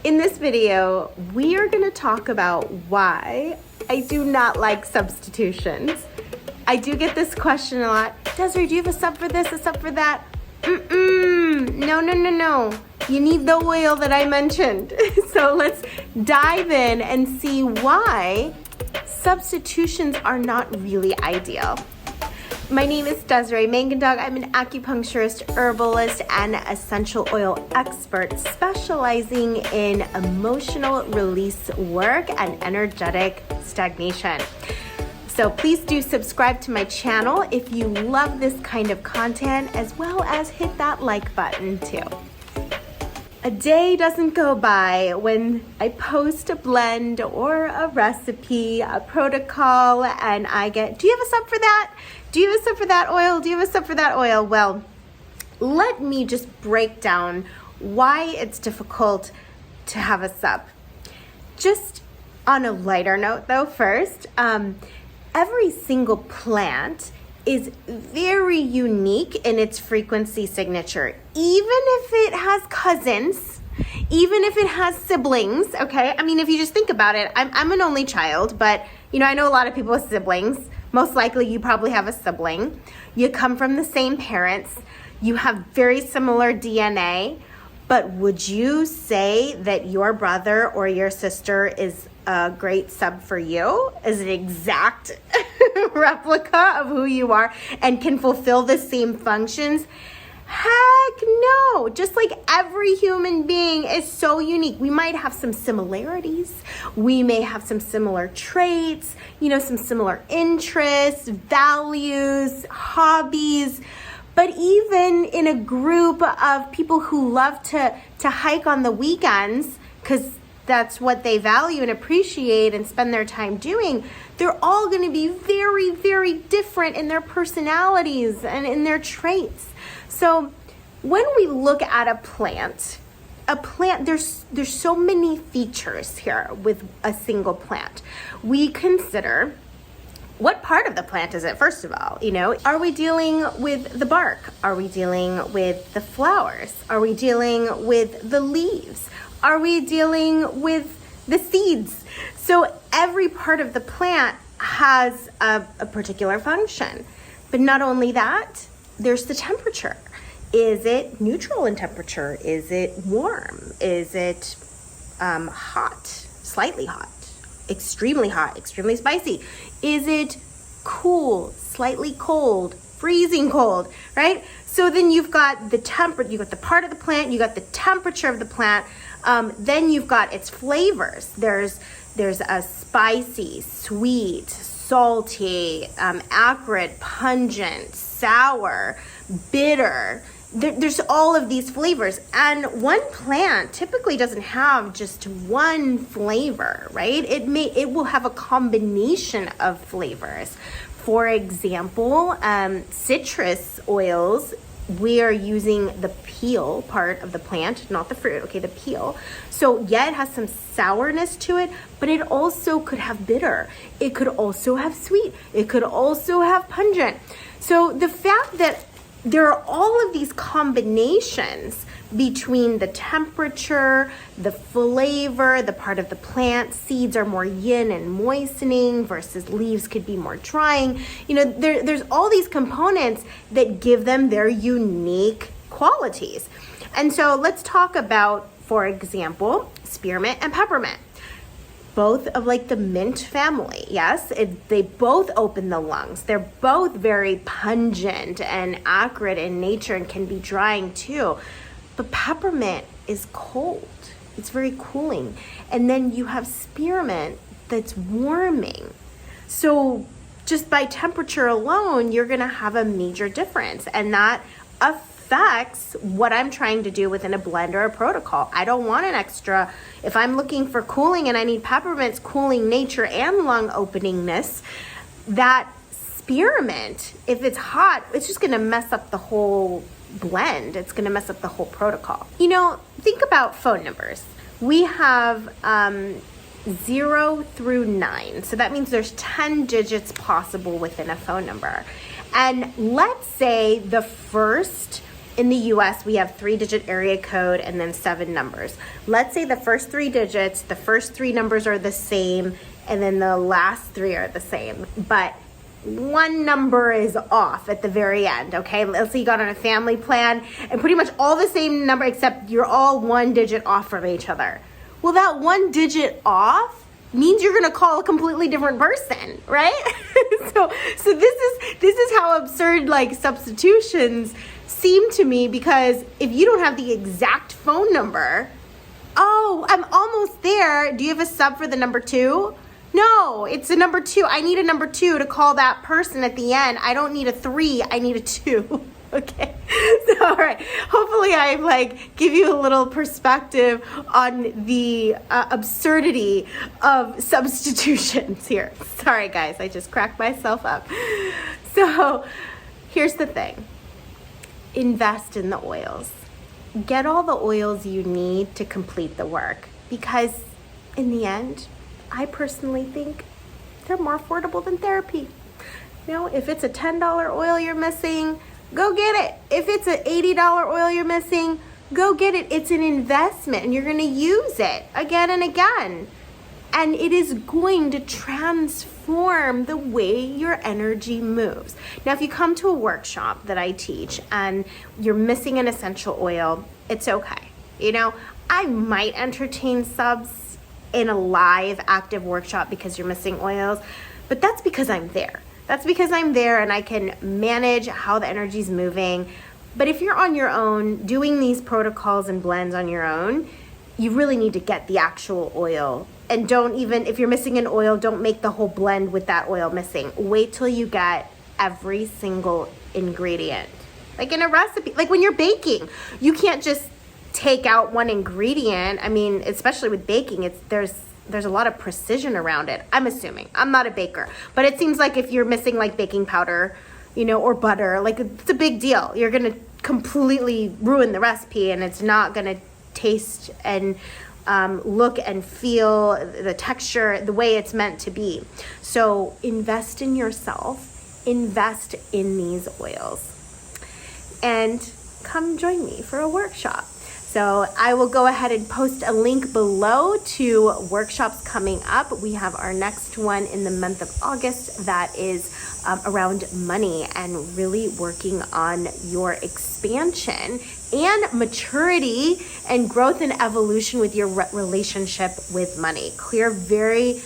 In this video, we are going to talk about why I do not like substitutions. I do get this question a lot. Desiree, do you have a sub for this, a sub for that? No. You need the oil that I mentioned. So let's dive in and see why substitutions are not really ideal. My name is Desiree Mangendog. I'm an acupuncturist, herbalist, and essential oil expert specializing in emotional release work and energetic stagnation. So please do subscribe to my channel if you love this kind of content, as well as hit that like button too. A day doesn't go by when I post a blend or a recipe, a protocol, and I get, do you have a sub for that? Do you have a sub for that oil? Do you have a sub for that oil? Well, let me just break down why it's difficult to have a sub. Just on a lighter note though, first, every single plant is very unique in its frequency signature. Even if it has cousins, even if it has siblings, okay? I mean, if you just think about it, I'm an only child, but I know a lot of people with siblings. Most likely you probably have a sibling. You come from the same parents. You have very similar DNA, but would you say that your brother or your sister is a great sub for you? Is an exact replica of who you are and can fulfill the same functions? Heck no. Just like every human being is so unique. We might have some similarities. We may have some similar traits, some similar interests, values, hobbies. But even in a group of people who love to hike on the weekends, because that's what they value and appreciate and spend their time doing, they're all going to be very, very different in their personalities and in their traits. So when we look at a plant, there's so many features here with a single plant. We consider what part of the plant is it, first of all? Are we dealing with the bark? Are we dealing with the flowers? Are we dealing with the leaves? Are we dealing with the seeds? So every part of the plant has a particular function. But not only that, there's the temperature. Is it neutral in temperature? Is it warm? Is it hot, slightly hot, extremely spicy? Is it cool, slightly cold, freezing cold, right? So then you've got the you got the part of the plant, you got the temperature of the plant, then you've got its flavors. There's a spicy, sweet, salty, acrid, pungent, sour, bitter. There's all of these flavors, and one plant typically doesn't have just one flavor, right? It will have a combination of flavors. For example, citrus oils, we are using the peel part of the plant, not the fruit, okay, the peel. So yeah, it has some sourness to it, but it also could have bitter. It could also have sweet. It could also have pungent. So the fact that there are all of these combinations between the temperature, the flavor, the part of the plant. Seeds are more yin and moistening versus leaves could be more drying. There's all these components that give them their unique qualities. And so let's talk about, for example, spearmint and peppermint. Both of the mint family, yes? They both open the lungs. They're both very pungent and acrid in nature and can be drying too. But peppermint is cold. It's very cooling. And then you have spearmint that's warming. So just by temperature alone, you're gonna have a major difference. And that affects what I'm trying to do within a blend or a protocol. I don't want an extra, if I'm looking for cooling and I need peppermint's cooling nature and lung openingness, that spearmint, if it's hot, it's just gonna mess up the whole blend. It's gonna mess up the whole protocol. Think about phone numbers. We have 0 through 9. So that means there's 10 digits possible within a phone number. And let's say the first in the US, we have 3-digit area code and then 7 numbers. Let's say the first 3 digits, the first 3 numbers are the same, and then the last 3 are the same. But one number is off at the very end, okay? Let's say you got on a family plan and pretty much all the same number except you're all 1 digit off from each other. Well, that 1 digit off means you're gonna call a completely different person, right? so this is how absurd like substitutions seem to me, because if you don't have the exact phone number, oh, I'm almost there. Do you have a sub for the number 2? No, it's a number 2. I need a number 2 to call that person at the end. I don't need a 3, I need a 2. Okay, so all right, hopefully I like give you a little perspective on the absurdity of substitutions here. Sorry guys, I just cracked myself up. So here's the thing. Invest in the oils. Get all the oils you need to complete the work, because in the end, I personally think they're more affordable than therapy. You know, if it's a $10 oil you're missing, go get it. If it's an $80 oil you're missing, go get it. It's an investment and you're gonna use it again and again. And it is going to transform the way your energy moves. Now, if you come to a workshop that I teach and you're missing an essential oil, it's okay. You know, I might entertain subs in a live active workshop because you're missing oils, but that's because I'm there. That's because I'm there and I can manage how the energy's moving. But if you're on your own, doing these protocols and blends on your own, you really need to get the actual oil. And don't even, if you're missing an oil, don't make the whole blend with that oil missing. Wait till you get every single ingredient. Like in a recipe, like when you're baking, you can't just take out one ingredient. I mean, especially with baking, there's a lot of precision around it. I'm assuming. I'm not a baker, but it seems like if you're missing like baking powder, you know, or butter, like it's a big deal. You're going to completely ruin the recipe and it's not going to taste and look and feel the texture the way it's meant to be. So invest in yourself, invest in these oils, and come join me for a workshop. So I will go ahead and post a link below to workshops coming up. We have our next one in the month of August that is around money and really working on your expansion and maturity and growth and evolution with your relationship with money. Clear very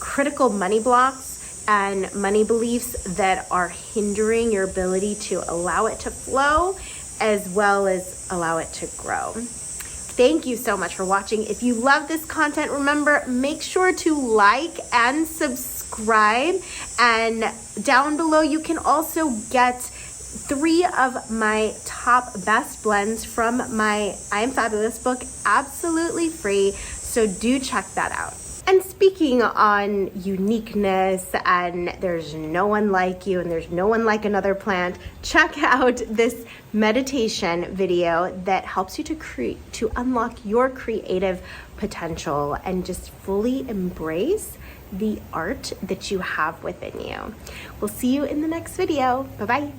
critical money blocks and money beliefs that are hindering your ability to allow it to flow, as well as allow it to grow. Thank you so much for watching. If you love this content, remember, make sure to like and subscribe. And down below, you can also get 3 of my top best blends from my I Am Fabulous book, absolutely free. So do check that out. And speaking on uniqueness and there's no one like you and there's no one like another plant, check out this meditation video that helps you to unlock your creative potential and just fully embrace the art that you have within you. We'll see you in the next video. Bye-bye.